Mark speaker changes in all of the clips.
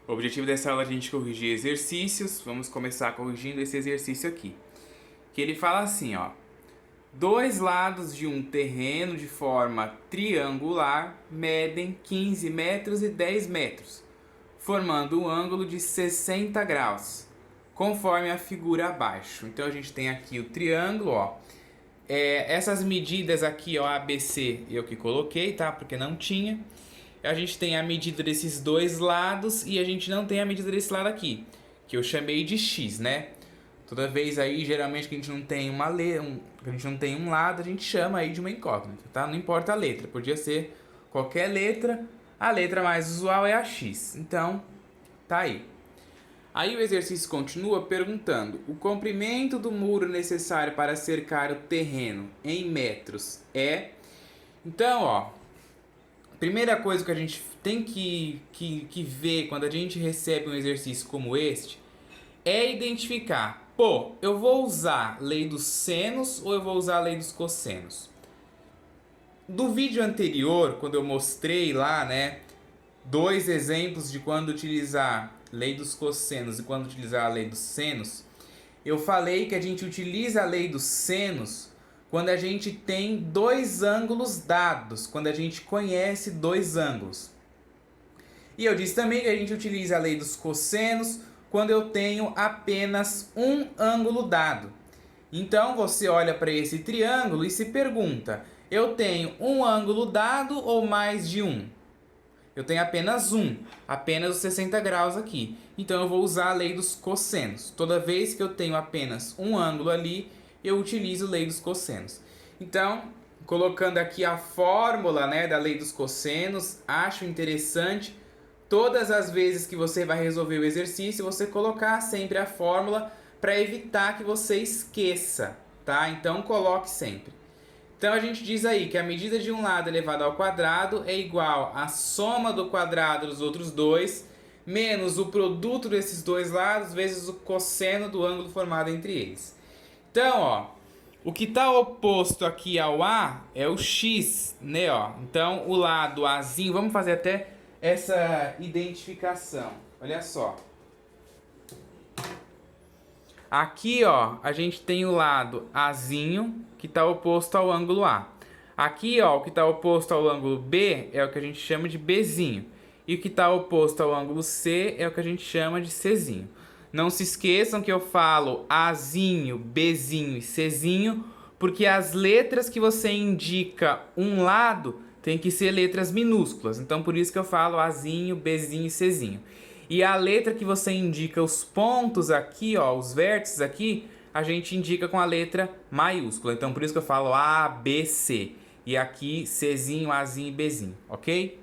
Speaker 1: O objetivo dessa aula é a gente corrigir exercícios. Vamos começar corrigindo esse exercício aqui. Que ele fala assim, ó. Dois lados de um terreno de forma triangular medem 15 metros e 10 metros, formando um ângulo de 60 graus, conforme a figura abaixo. Então a gente tem aqui o triângulo, ó. Essas medidas aqui, ó, ABC, eu que coloquei, tá? Porque não tinha. A gente tem a medida desses dois lados e a gente não tem a medida desse lado aqui, que eu chamei de X, né? Toda vez aí, geralmente, que a gente não tem a gente não tem um lado, a gente chama aí de uma incógnita, tá? Não importa a letra, podia ser qualquer letra, a letra mais usual é a X. Então, tá aí. Aí o exercício continua perguntando: o comprimento do muro necessário para cercar o terreno em metros é... Então, ó, primeira coisa que a gente tem que ver quando a gente recebe um exercício como este é identificar, pô, eu vou usar lei dos senos ou eu vou usar a lei dos cossenos? Do vídeo anterior, quando eu mostrei lá, né, dois exemplos de quando utilizar lei dos cossenos e quando utilizar a lei dos senos, eu falei que a gente utiliza a lei dos senos quando a gente tem dois ângulos dados, quando a gente conhece dois ângulos. E eu disse também que a gente utiliza a lei dos cossenos quando eu tenho apenas um ângulo dado. Então você olha para esse triângulo e se pergunta: eu tenho um ângulo dado ou mais de um? Eu tenho apenas um, apenas os 60 graus aqui. Então eu vou usar a lei dos cossenos. Toda vez que eu tenho apenas um ângulo ali, eu utilizo a lei dos cossenos. Então, colocando aqui a fórmula, né, da lei dos cossenos, acho interessante todas as vezes que você vai resolver o exercício, você colocar sempre a fórmula para evitar que você esqueça, tá? Então coloque sempre. Então a gente diz aí que a medida de um lado elevado ao quadrado é igual à soma do quadrado dos outros dois, menos o produto desses dois lados, vezes o cosseno do ângulo formado entre eles. Então, ó, o que está oposto aqui ao A é o X, né, ó? Então o lado Azinho, vamos fazer até essa identificação. Olha só. Aqui, ó, a gente tem o lado Azinho, que está oposto ao ângulo A. Aqui, ó, o que está oposto ao ângulo B é o que a gente chama de Bzinho. E o que está oposto ao ângulo C é o que a gente chama de Czinho. Não se esqueçam que eu falo Azinho, Bzinho e Czinho, porque as letras que você indica um lado tem que ser letras minúsculas. Então, por isso que eu falo Azinho, Bzinho e Czinho. E a letra que você indica os pontos aqui, ó, os vértices aqui, a gente indica com a letra maiúscula. Então, por isso que eu falo A, B, C. E aqui, Czinho, Azinho e Bzinho, ok?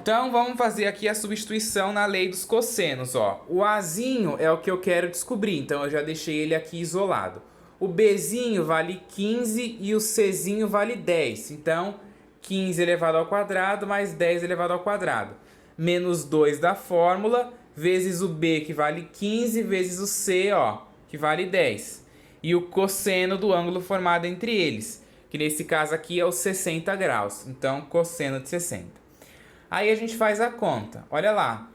Speaker 1: Então, vamos fazer aqui a substituição na lei dos cossenos, ó. O Azinho é o que eu quero descobrir, então eu já deixei ele aqui isolado. O Bzinho vale 15 e o Czinho vale 10. Então, 15 elevado ao quadrado mais 10 elevado ao quadrado. Menos 2 da fórmula, vezes o B, que vale 15, vezes o C, ó, que vale 10. E o cosseno do ângulo formado entre eles, que nesse caso aqui é os 60 graus. Então, cosseno de 60. Aí a gente faz a conta. Olha lá.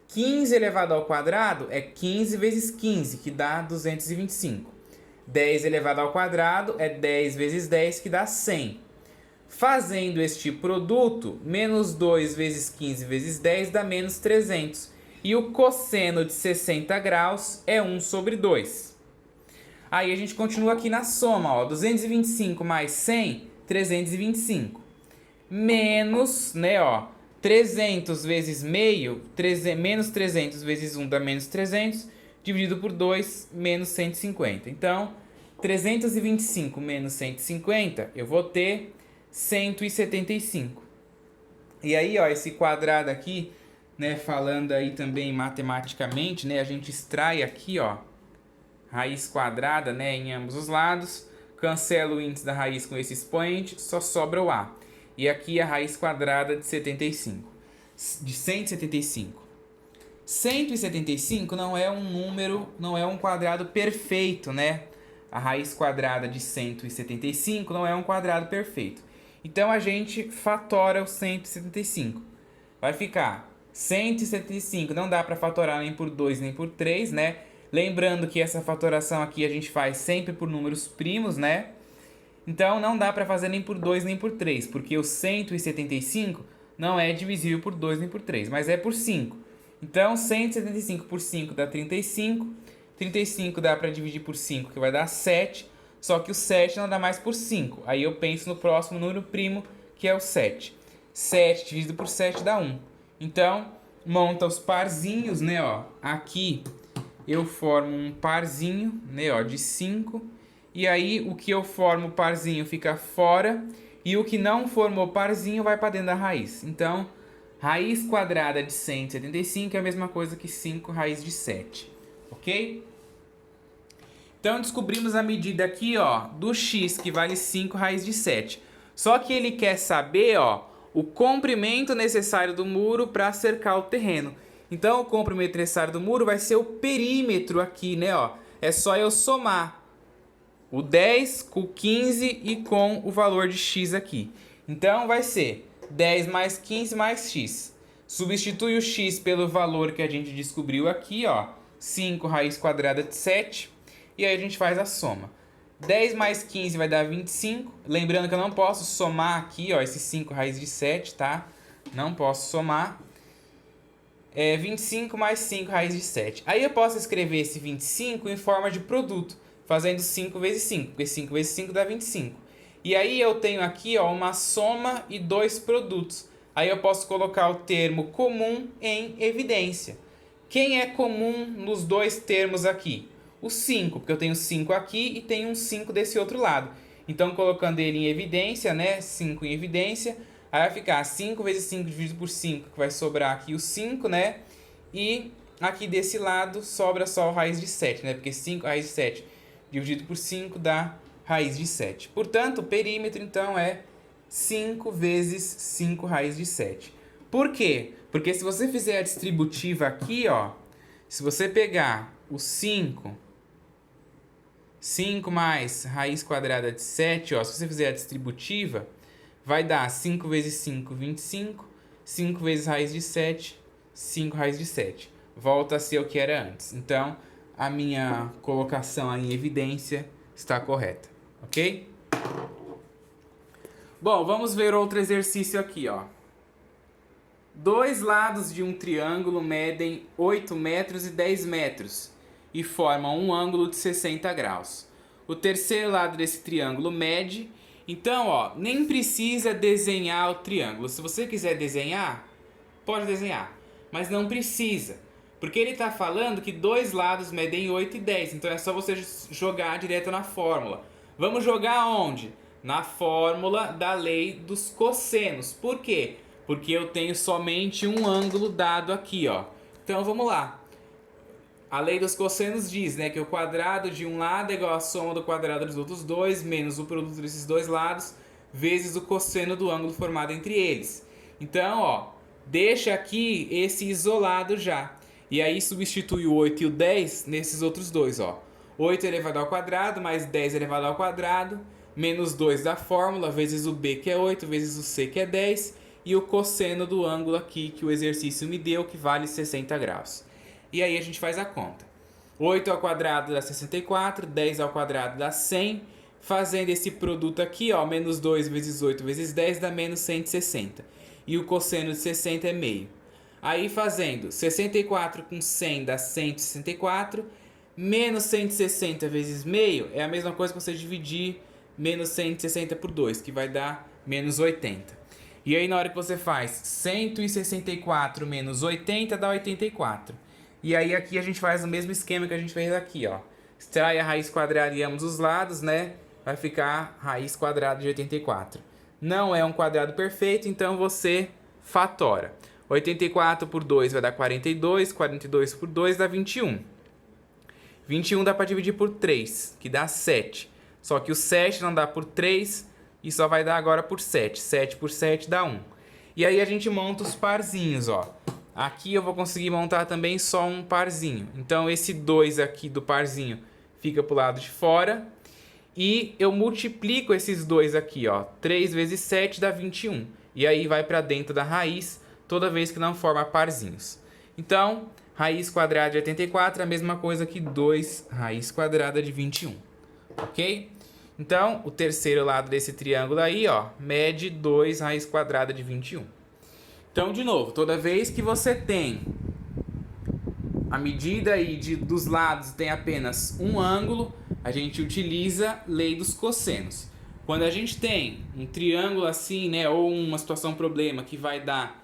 Speaker 1: 15 elevado ao quadrado é 15 vezes 15, que dá 225. 10 elevado ao quadrado é 10 vezes 10, que dá 100. Fazendo este produto, menos 2 vezes 15 vezes 10 dá menos 300. E o cosseno de 60 graus é 1 sobre 2. Aí a gente continua aqui na soma, ó. 225 mais 100, 325. Menos, né, ó, 300 vezes meio, menos 300 vezes 1 dá menos 300, dividido por 2, menos 150. Então, 325 menos 150, eu vou ter 175. E aí, ó, esse quadrado aqui, né, falando aí também matematicamente, né, a gente extrai aqui, ó, raiz quadrada, né, em ambos os lados, cancela o índice da raiz com esse expoente, só sobra o A. E aqui a raiz quadrada de 75, de 175. 175 não é um número, não é um quadrado perfeito, né? A raiz quadrada de 175 não é um quadrado perfeito. Então a gente fatora o 175. Vai ficar 175 não dá para fatorar nem por 2 nem por 3, né? Lembrando que essa fatoração aqui a gente faz sempre por números primos, né? Então não dá para fazer nem por 2 nem por 3, porque o 175 não é divisível por 2 nem por 3, mas é por 5. Então 175 por 5 dá 35. 35 dá para dividir por 5, que vai dar 7. Só que o 7 não dá mais por 5. Aí eu penso no próximo número primo, que é o 7. 7 dividido por 7 dá 1. Então, monta os parzinhos, né, ó. Aqui eu formo um parzinho, né, ó, de 5. E aí o que eu formo parzinho fica fora. E o que não formou parzinho vai para dentro da raiz. Então, raiz quadrada de 175 é a mesma coisa que 5 raiz de 7. Ok? Então, descobrimos a medida aqui, ó, do x, que vale 5 raiz de 7. Só que ele quer saber, ó, o comprimento necessário do muro para cercar o terreno. Então, o comprimento necessário do muro vai ser o perímetro aqui, né, ó. É só eu somar o 10 com o 15 e com o valor de x aqui. Então, vai ser 10 mais 15 mais x. Substitui o x pelo valor que a gente descobriu aqui, ó, 5 raiz quadrada de 7. E aí a gente faz a soma. 10 mais 15 vai dar 25. Lembrando que eu não posso somar aqui, ó, esse 5 raiz de 7, tá? Não posso somar. 25 mais 5 raiz de 7. Aí eu posso escrever esse 25 em forma de produto, fazendo 5 vezes 5, porque 5 vezes 5 dá 25. E aí eu tenho aqui, ó, uma soma e dois produtos. Aí eu posso colocar o termo comum em evidência. Quem é comum nos dois termos aqui? O 5, porque eu tenho 5 aqui e tenho um 5 desse outro lado. Então, colocando ele em evidência, né? 5 em evidência, aí vai ficar 5 vezes 5 dividido por 5, que vai sobrar aqui o 5, né? E aqui desse lado sobra só a raiz de 7, né? Porque 5 raiz de 7 dividido por 5 dá raiz de 7. Portanto, o perímetro, então, é 5 vezes 5 raiz de 7. Por quê? Porque se você fizer a distributiva aqui, ó, se você pegar o 5 mais raiz quadrada de 7, ó, se você fizer a distributiva, vai dar 5 vezes 5, 25. 5 vezes raiz de 7, 5 raiz de 7. Volta a ser o que era antes. Então, a minha colocação aí em evidência está correta, ok? Bom, vamos ver outro exercício aqui, ó. Dois lados de um triângulo medem 8 metros e 10 metros e formam um ângulo de 60 graus. O terceiro lado desse triângulo mede. Então, ó, nem precisa desenhar o triângulo. Se você quiser desenhar, pode desenhar, mas não precisa, porque ele está falando que dois lados medem 8 e 10. Então é só você jogar direto na fórmula. Vamos jogar onde? Na fórmula da lei dos cossenos. Por quê? Porque eu tenho somente um ângulo dado aqui, ó. Então vamos lá. A lei dos cossenos diz, né, que o quadrado de um lado é igual à soma do quadrado dos outros dois, menos o produto desses dois lados, vezes o cosseno do ângulo formado entre eles. Então, ó, deixa aqui esse isolado já. E aí substitui o 8 e o 10 nesses outros dois, ó. 8 elevado ao quadrado mais 10 elevado ao quadrado, menos 2 da fórmula, vezes o b, que é 8, vezes o c, que é 10, e o cosseno do ângulo aqui que o exercício me deu, que vale 60 graus. E aí a gente faz a conta. 8 ao quadrado dá 64, 10 ao quadrado dá 100. Fazendo esse produto aqui, ó, menos 2 vezes 8 vezes 10 dá menos 160. E o cosseno de 60 é meio. Aí fazendo 64 com 100 dá 164. Menos 160 vezes meio é a mesma coisa que você dividir menos 160 por 2, que vai dar menos 80. E aí na hora que você faz 164 menos 80 dá 84. E aí aqui a gente faz o mesmo esquema que a gente fez aqui, ó. Extrai a raiz quadrada de ambos os lados, né? Vai ficar raiz quadrada de 84. Não é um quadrado perfeito, então você fatora. 84 por 2 vai dar 42, 42 por 2 dá 21. 21 dá para dividir por 3, que dá 7. Só que o 7 não dá por 3 e só vai dar agora por 7. 7 por 7 dá 1. E aí a gente monta os parzinhos, ó. Aqui eu vou conseguir montar também só um parzinho. Então esse 2 aqui do parzinho fica pro lado de fora. E eu multiplico esses dois aqui, ó. 3 vezes 7 dá 21. E aí vai para dentro da raiz toda vez que não forma parzinhos. Então, raiz quadrada de 84 é a mesma coisa que 2 raiz quadrada de 21, ok? Então, o terceiro lado desse triângulo aí, ó, mede 2 raiz quadrada de 21. Então, de novo, toda vez que você tem a medida aí dos lados tem apenas um ângulo, a gente utiliza lei dos cossenos. Quando a gente tem um triângulo assim, né, ou uma situação problema que vai dar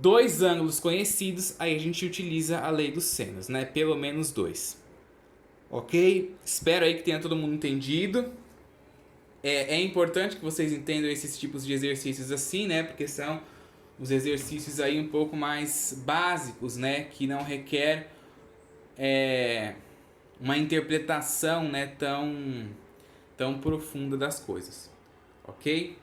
Speaker 1: dois ângulos conhecidos, aí a gente utiliza a lei dos senos, né, pelo menos dois. Ok? Espero aí que tenha todo mundo entendido. É importante que vocês entendam esses tipos de exercícios assim, né, porque são os exercícios aí um pouco mais básicos, né, que não requer uma interpretação, né, tão profunda das coisas, ok?